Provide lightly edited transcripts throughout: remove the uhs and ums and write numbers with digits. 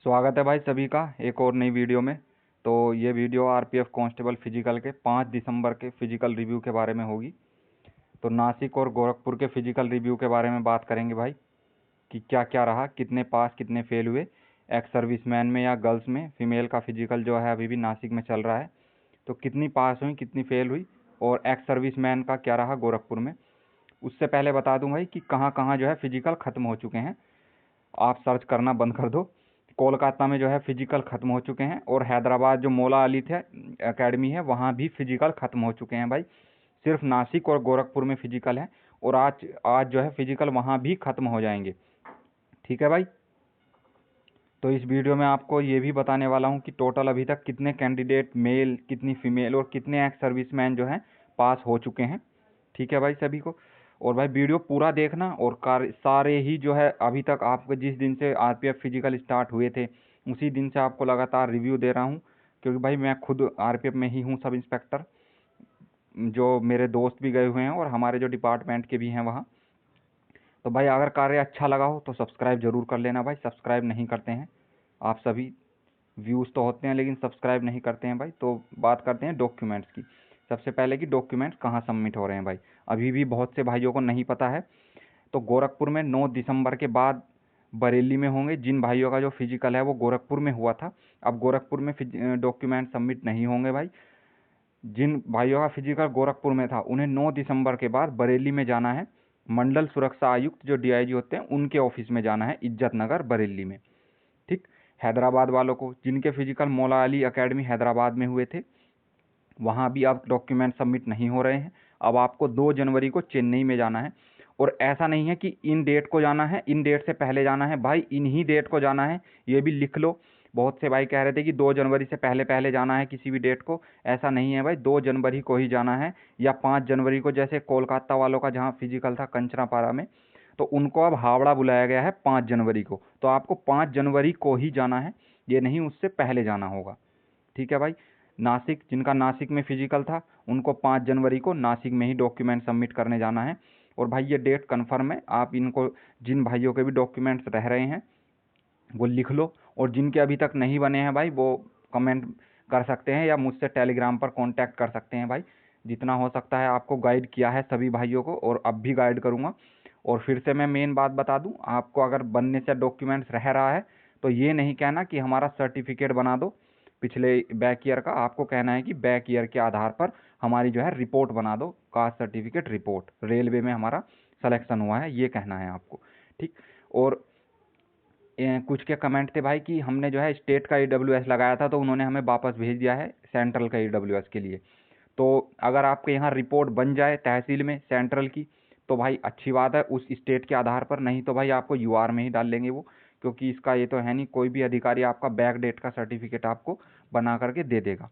स्वागत है भाई सभी का एक और नई वीडियो में। तो ये वीडियो आरपीएफ कांस्टेबल फिजिकल के 5 दिसंबर के फिजिकल रिव्यू के बारे में होगी। तो नासिक और गोरखपुर के फिजिकल रिव्यू के बारे में बात करेंगे भाई कि क्या क्या रहा, कितने पास कितने फेल हुए एक्स सर्विसमैन में या गर्ल्स में। फीमेल का फिजिकल जो है अभी भी नासिक में चल रहा है, तो कितनी पास हुई कितनी फेल हुई और एक्स सर्विसमैन का क्या रहा गोरखपुर में। उससे पहले बता दूं भाई कि कहाँ कहाँ जो है फिजिकल ख़त्म हो चुके हैं। आप सर्च करना बंद कर दो। कोलकाता में जो है फिजिकल ख़त्म हो चुके हैं और हैदराबाद जो मौला अली थे एकेडमी है वहाँ भी फिजिकल ख़त्म हो चुके हैं भाई। सिर्फ नासिक और गोरखपुर में फिजिकल है और आज आज जो है फिजिकल वहाँ भी ख़त्म हो जाएंगे। ठीक है भाई। तो इस वीडियो में आपको ये भी बताने वाला हूँ कि टोटल अभी तक कितने कैंडिडेट मेल, कितनी फीमेल और कितने एक्स सर्विसमैन जो हैं पास हो चुके हैं। ठीक है भाई सभी को। और भाई वीडियो पूरा देखना और सारे ही जो है अभी तक आपको जिस दिन से आरपीएफ फिजिकल स्टार्ट हुए थे उसी दिन से आपको लगातार रिव्यू दे रहा हूँ, क्योंकि भाई मैं खुद आरपीएफ में ही हूँ सब इंस्पेक्टर। जो मेरे दोस्त भी गए हुए हैं और हमारे जो डिपार्टमेंट के भी हैं वहाँ। तो भाई अगर कार्य अच्छा लगा हो तो सब्सक्राइब जरूर कर लेना भाई। सब्सक्राइब नहीं करते हैं आप सभी। व्यूज़ तो होते हैं लेकिन सब्सक्राइब नहीं करते हैं भाई। तो बात करते हैं डॉक्यूमेंट्स की। सबसे पहले कि डॉक्यूमेंट्स कहाँ सबमिट हो रहे हैं भाई, अभी भी बहुत से भाइयों को नहीं पता है। तो गोरखपुर में 9 दिसंबर के बाद बरेली में होंगे। जिन भाइयों का जो फिजिकल है वो गोरखपुर में हुआ था, अब गोरखपुर में डॉक्यूमेंट सबमिट नहीं होंगे भाई। जिन भाइयों का फिजिकल गोरखपुर में था उन्हें 9 दिसंबर के बाद बरेली में जाना है। मंडल सुरक्षा आयुक्त जो डीआईजी होते हैं उनके ऑफिस में जाना है, इज्जत नगर बरेली में। ठीक। हैदराबाद वालों को जिनके फिजिकल मौला अली एकेडमी हैदराबाद में हुए थे वहाँ भी अब डॉक्यूमेंट सबमिट नहीं हो रहे हैं। अब आपको 2 जनवरी को चेन्नई में जाना है। और ऐसा नहीं है कि इन डेट को जाना है, इन डेट से पहले जाना है भाई, इन ही डेट को जाना है, ये भी लिख लो। बहुत से भाई कह रहे थे कि 2 जनवरी से पहले पहले जाना है किसी भी डेट को। ऐसा नहीं है भाई, 2 जनवरी को ही जाना है या 5 जनवरी को, जैसे कोलकाता वालों का जहाँ फिजिकल था कंचनापारा में, तो उनको अब हावड़ा बुलाया गया है 5 जनवरी को। तो आपको 5 जनवरी को ही जाना है, ये नहीं उससे पहले जाना होगा। ठीक है भाई। नासिक, जिनका नासिक में फिजिकल था उनको 5 जनवरी को नासिक में ही डॉक्यूमेंट सबमिट करने जाना है। और भाई ये डेट कन्फर्म है, आप इनको जिन भाइयों के भी डॉक्यूमेंट्स रह रहे हैं वो लिख लो। और जिनके अभी तक नहीं बने हैं भाई वो कमेंट कर सकते हैं या मुझसे टेलीग्राम पर कांटेक्ट कर सकते हैं भाई। जितना हो सकता है आपको गाइड किया है सभी भाइयों को और अब भी गाइड करूँगा। और फिर से मैं मेन बात बता दूं, आपको अगर बनने से डॉक्यूमेंट्स रह रहा है तो ये नहीं कहना कि हमारा सर्टिफिकेट बना दो पिछले बैक ईयर का। आपको कहना है कि बैक ईयर के आधार पर हमारी जो है रिपोर्ट बना दो, कास्ट सर्टिफिकेट रिपोर्ट, रेलवे में हमारा सिलेक्शन हुआ है, ये कहना है आपको। ठीक। और कुछ के कमेंट थे भाई कि हमने जो है स्टेट का ईडब्ल्यूएस लगाया था तो उन्होंने हमें वापस भेज दिया है सेंट्रल का ईडब्ल्यूएस के लिए। तो अगर आपके यहाँ रिपोर्ट बन जाए तहसील में सेंट्रल की तो भाई अच्छी बात है उस स्टेट के आधार पर, नहीं तो भाई आपको यूआर में ही डाल लेंगे वो। क्योंकि इसका ये तो है नहीं, कोई भी अधिकारी आपका बैक डेट का सर्टिफिकेट आपको बना करके दे देगा।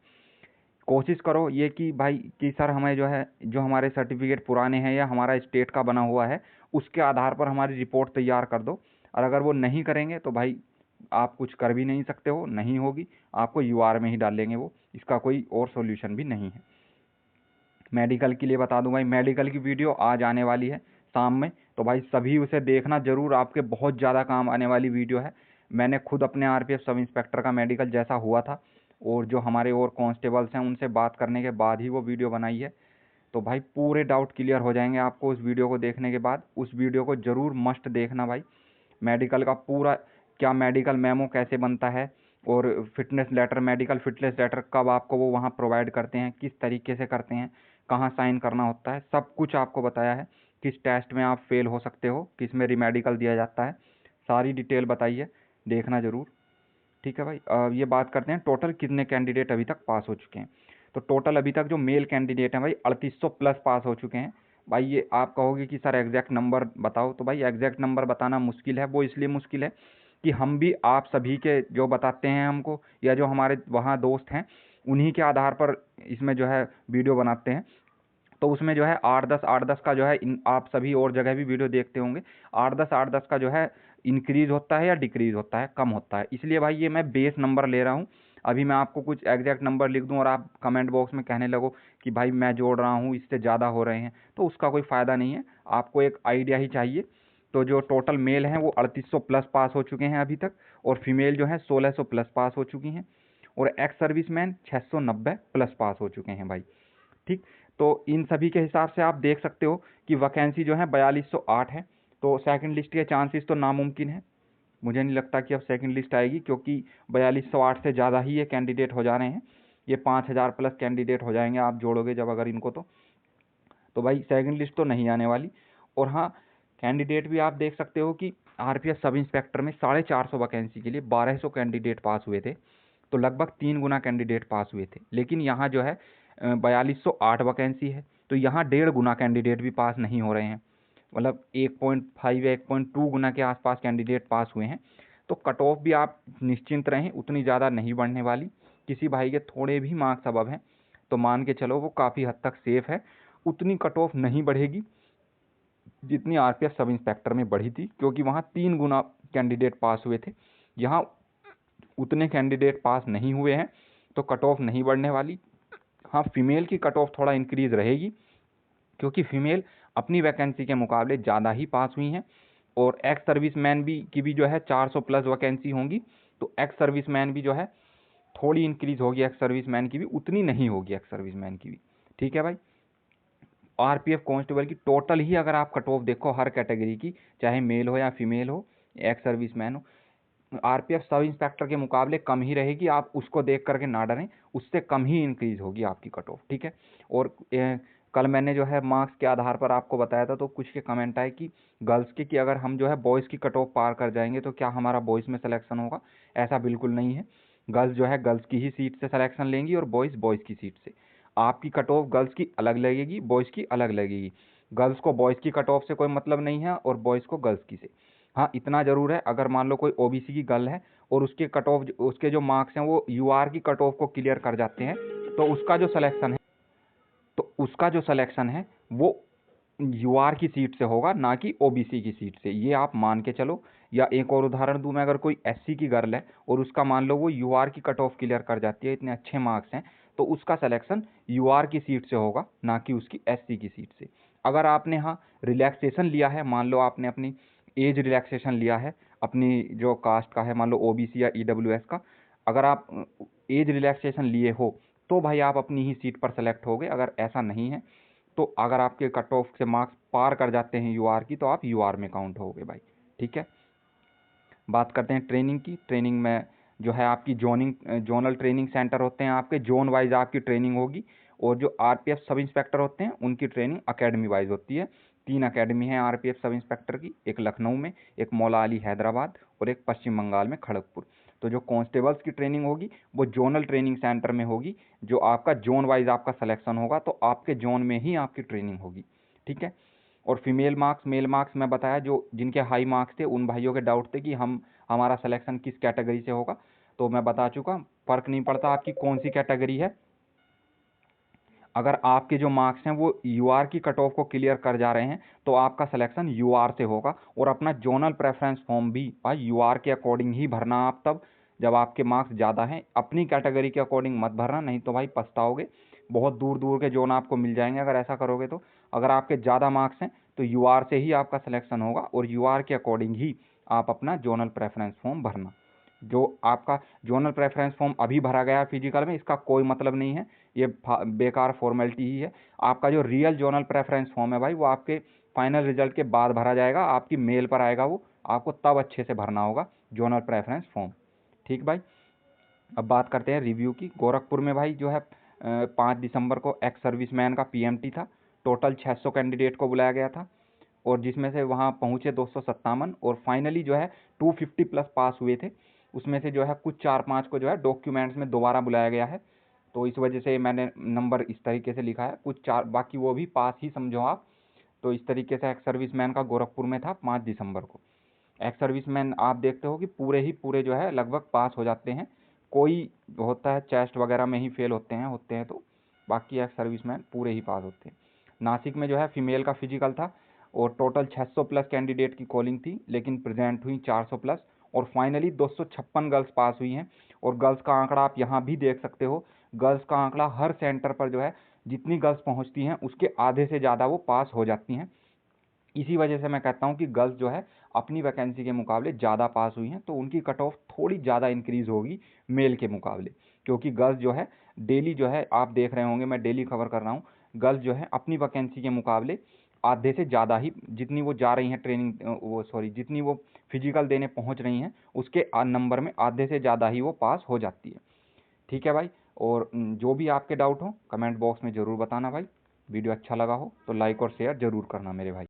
कोशिश करो ये कि भाई कि सर हमें जो है जो हमारे सर्टिफिकेट पुराने हैं या हमारा स्टेट का बना हुआ है उसके आधार पर हमारी रिपोर्ट तैयार कर दो। और अगर वो नहीं करेंगे तो भाई आप कुछ कर भी नहीं सकते हो, नहीं होगी, आपको यूआर में ही डाल लेंगे वो। इसका कोई और सॉल्यूशन भी नहीं है। मेडिकल के लिए बता दूं भाई, मेडिकल की वीडियो आज आने वाली है शाम में, तो भाई सभी उसे देखना जरूर, आपके बहुत ज़्यादा काम आने वाली वीडियो है। मैंने खुद अपने आरपीएफ सब इंस्पेक्टर का मेडिकल जैसा हुआ था और जो हमारे और कांस्टेबल्स हैं उनसे बात करने के बाद ही वो वीडियो बनाई है। तो भाई पूरे डाउट क्लियर हो जाएंगे आपको उस वीडियो को देखने के बाद। उस वीडियो को ज़रूर मस्ट देखना भाई। मेडिकल का पूरा, क्या मेडिकल मेमो कैसे बनता है और fitness letter, medical fitness letter कब आपको वो वहाँ प्रोवाइड करते हैं, किस तरीके से करते हैं, कहाँ साइन करना होता है, सब कुछ आपको बताया है। किस टेस्ट में आप फेल हो सकते हो, किस में रिमेडिकल दिया जाता है, सारी डिटेल बताइए, देखना ज़रूर। ठीक है भाई। ये बात करते हैं टोटल कितने कैंडिडेट अभी तक पास हो चुके हैं। तो टोटल अभी तक जो मेल कैंडिडेट हैं भाई 3800 प्लस पास हो चुके हैं भाई। ये आप कहोगे कि सर एग्जैक्ट नंबर बताओ, तो भाई एग्जैक्ट नंबर बताना मुश्किल है। वो इसलिए मुश्किल है कि हम भी आप सभी के जो बताते हैं हमको या जो हमारे वहाँ दोस्त हैं उन्हीं के आधार पर इसमें जो है वीडियो बनाते हैं। तो उसमें जो है 8-10 का जो है आप सभी और जगह भी वीडियो देखते होंगे, 8-10 का जो है इंक्रीज होता है या डिक्रीज होता है, कम होता है। इसलिए भाई ये मैं बेस नंबर ले रहा हूँ। अभी मैं आपको कुछ एग्जैक्ट नंबर लिख दूं और आप कमेंट बॉक्स में कहने लगो कि भाई मैं जोड़ रहा हूँ इससे ज़्यादा हो रहे हैं, तो उसका कोई फ़ायदा नहीं है। आपको एक आइडिया ही चाहिए। तो जो टोटल मेल हैं वो 3800 प्लस पास हो चुके हैं अभी तक, और फीमेल जो है 1600 प्लस पास हो चुकी हैं, और एक्स सर्विसमैन 690 प्लस पास हो चुके हैं भाई। ठीक, तो इन सभी के हिसाब से आप देख सकते हो कि वैकेंसी जो है 4208 है। तो सेकंड लिस्ट के चांसेस तो नामुमकिन है, मुझे नहीं लगता कि अब सेकंड लिस्ट आएगी, क्योंकि 4208 से ज़्यादा ही ये कैंडिडेट हो जा रहे हैं। ये 5000 प्लस कैंडिडेट हो जाएंगे आप जोड़ोगे जब अगर इनको, तो भाई सेकंड लिस्ट तो नहीं आने वाली। और हाँ, कैंडिडेट भी आप देख सकते हो कि आरपीएफ सब इंस्पेक्टर में 450 वैकेंसी के लिए 1200 कैंडिडेट पास हुए थे, तो लगभग 3 गुना कैंडिडेट पास हुए थे। लेकिन यहाँ जो है 4208 वैकेंसी है, तो यहाँ 1.5 गुना कैंडिडेट भी पास नहीं हो रहे हैं, मतलब 1.5 या 1.2 गुना के आसपास कैंडिडेट पास हुए हैं। तो कट ऑफ भी आप निश्चिंत रहें, उतनी ज़्यादा नहीं बढ़ने वाली। किसी भाई के थोड़े भी मार्क्स अबव हैं तो मान के चलो वो काफ़ी हद तक सेफ है, उतनी कट ऑफ नहीं बढ़ेगी जितनी आरपीएफ सब इंस्पेक्टर में बढ़ी थी, क्योंकि वहाँ 3 गुना कैंडिडेट पास हुए थे, यहाँ उतने कैंडिडेट पास नहीं हुए हैं, तो कट ऑफ नहीं बढ़ने वाली। हाँ, फीमेल की कट ऑफ थोड़ा इंक्रीज रहेगी, क्योंकि फीमेल अपनी वैकेंसी के मुकाबले ज़्यादा ही पास हुई हैं, और एक्स सर्विसमैन भी की भी जो है 400 प्लस वैकेंसी होंगी, तो एक्स सर्विसमैन भी जो है थोड़ी इंक्रीज होगी, एक्स सर्विसमैन की भी उतनी नहीं होगी, एक्स सर्विसमैन की भी। ठीक है भाई, आरपीएफ कांस्टेबल की टोटल ही अगर आप कट ऑफ देखो हर कैटेगरी की, चाहे मेल हो या फीमेल हो, एक्स सर्विसमैन हो, आरपीएफ सब इंस्पेक्टर के मुकाबले कम ही रहेगी। आप उसको देख करके ना डरें, उससे कम ही इंक्रीज होगी आपकी कट ऑफ। ठीक है, और कल मैंने जो है मार्क्स के आधार पर आपको बताया था, तो कुछ के कमेंट आए कि गर्ल्स के कि अगर हम जो है बॉयज़ की कट ऑफ पार कर जाएंगे तो क्या हमारा बॉयज़ में सिलेक्शन होगा। ऐसा बिल्कुल नहीं है, गर्ल्स जो है गर्ल्स की ही सीट से सिलेक्शन लेंगी, और बॉयज़ बॉयज़ की सीट से। आपकी कट ऑफ गर्ल्स की अलग लगेगी, बॉयज़ की अलग लगेगी। गर्ल्स को बॉयज़ की कट ऑफ से कोई मतलब नहीं है, और बॉयज़ को गर्ल्स की से। हाँ, इतना ज़रूर है, अगर मान लो कोई ओबीसी की गर्ल है और उसके कट ऑफ, उसके जो मार्क्स हैं वो यूआर की कट ऑफ को क्लियर कर जाते हैं, तो उसका जो सिलेक्शन है वो यूआर की सीट से होगा, ना कि ओबीसी की सीट से। ये आप मान के चलो। या एक और उदाहरण दूं मैं, अगर कोई एससी की गर्ल है और उसका मान लो वो यूआर की कट ऑफ क्लियर कर जाती है, इतने अच्छे मार्क्स हैं, तो उसका सिलेक्शन यूआर की सीट से होगा, ना कि उसकी एससी की सीट से। अगर आपने हाँ रिलैक्सेशन लिया है, मान लो आपने अपनी एज रिलैक्सेशन लिया है, अपनी जो कास्ट का है, मान लो ओबीसी या ईडब्ल्यूएस का, अगर आप एज रिलैक्सेशन लिए हो तो भाई आप अपनी ही सीट पर सेलेक्ट होगे। अगर ऐसा नहीं है, तो अगर आपके कट ऑफ से मार्क्स पार कर जाते हैं यूआर की, तो आप यूआर में काउंट होगे भाई। ठीक है, बात करते हैं ट्रेनिंग की। ट्रेनिंग में जो है आपकी जोनल ट्रेनिंग सेंटर होते हैं, आपके जोन वाइज आपकी ट्रेनिंग होगी, और जो आरपीएफ सब इंस्पेक्टर होते हैं उनकी ट्रेनिंग अकेडमी वाइज होती है। 3 अकेडमी है आरपीएफ सब इंस्पेक्टर की, एक लखनऊ में, एक मौला अली हैदराबाद, और एक पश्चिम बंगाल में खड़गपुर। तो जो कांस्टेबल्स की ट्रेनिंग होगी वो जोनल ट्रेनिंग सेंटर में होगी, जो आपका जोन वाइज आपका सिलेक्शन होगा, तो आपके जोन में ही आपकी ट्रेनिंग होगी। ठीक है, और फीमेल मार्क्स मेल मार्क्स मैं बताया, जो जिनके हाई मार्क्स थे उन भाइयों के डाउट थे कि हमारा सिलेक्शन किस कैटेगरी से होगा, तो मैं बता चुका, फ़र्क नहीं पड़ता आपकी कौन सी कैटेगरी है। अगर आपके जो मार्क्स हैं वो यूआर की कट ऑफ को क्लियर कर जा रहे हैं, तो आपका सिलेक्शन यूआर से होगा। और अपना जोनल प्रेफरेंस फॉर्म भी भाई यूआर के अकॉर्डिंग ही भरना आप, तब जब आपके मार्क्स ज़्यादा हैं। अपनी कैटेगरी के अकॉर्डिंग मत भरना, नहीं तो भाई पछताओगे। बहुत दूर दूर के जोन आपको मिल जाएंगे अगर ऐसा करोगे तो। अगर आपके ज़्यादा मार्क्स हैं तो यूआर से ही आपका सिलेक्शन होगा, और यूआर के अकॉर्डिंग ही आप अपना जोनल प्रेफरेंस फॉर्म भरना। जो आपका जोनल प्रेफरेंस फॉर्म अभी भरा गया है फिजिकल में, इसका कोई मतलब नहीं है, ये बेकार फॉर्मेलिटी ही है। आपका जो रियल जोनल प्रेफरेंस फॉर्म है भाई, वो आपके फाइनल रिजल्ट के बाद भरा जाएगा, आपकी मेल पर आएगा, वो आपको तब अच्छे से भरना होगा जोनल प्रेफरेंस फॉर्म। ठीक भाई, अब बात करते हैं रिव्यू की। गोरखपुर में भाई जो है 5 दिसंबर को एक्स सर्विसमैन का पीएमटी था। टोटल 600 कैंडिडेट को बुलाया गया था, और जिसमें से वहाँ पहुँचे 257, और फाइनली जो है 250 प्लस पास हुए थे। उसमें से जो है कुछ 4-5 को जो है डॉक्यूमेंट्स में दोबारा बुलाया गया है, तो इस वजह से मैंने नंबर इस तरीके से लिखा है। कुछ 4, बाकी वो भी पास ही समझो आप। तो इस तरीके से एक्स सर्विसमैन का गोरखपुर में था 5 दिसंबर को। एक्स सर्विसमैन आप देखते हो कि पूरे ही पूरे जो है लगभग पास हो जाते हैं। कोई होता है चेस्ट वगैरह में ही फेल होते हैं, तो बाकी एक्स सर्विसमैन पूरे ही पास होते हैं। नासिक में जो है फीमेल का फिजिकल था, और टोटल 600 प्लस कैंडिडेट की कॉलिंग थी, लेकिन प्रेजेंट हुई 400 प्लस, और फाइनली 256 गर्ल्स पास हुई हैं। और गर्ल्स का आंकड़ा आप यहाँ भी देख सकते हो, गर्ल्स का आंकड़ा हर सेंटर पर जो है जितनी गर्ल्स पहुँचती हैं उसके आधे से ज़्यादा वो पास हो जाती हैं। इसी वजह से मैं कहता हूँ कि गर्ल्स जो है अपनी वैकेंसी के मुकाबले ज़्यादा पास हुई हैं, तो उनकी कट ऑफ थोड़ी ज़्यादा इंक्रीज़ होगी मेल के मुकाबले, क्योंकि गर्ल्स जो है डेली जो है आप देख रहे होंगे, मैं डेली खबर कर रहा हूँ, गर्ल्स जो है अपनी वैकेंसी के मुकाबले आधे से ज़्यादा ही, जितनी वो जा रही हैं ट्रेनिंग, जितनी वो फिजिकल देने पहुँच रही हैं उसके नंबर में आधे से ज़्यादा ही वो पास हो जाती है। ठीक है भाई। और जो भी आपके डाउट हो कमेंट बॉक्स में ज़रूर बताना भाई। वीडियो अच्छा लगा हो तो लाइक और शेयर ज़रूर करना मेरे भाई।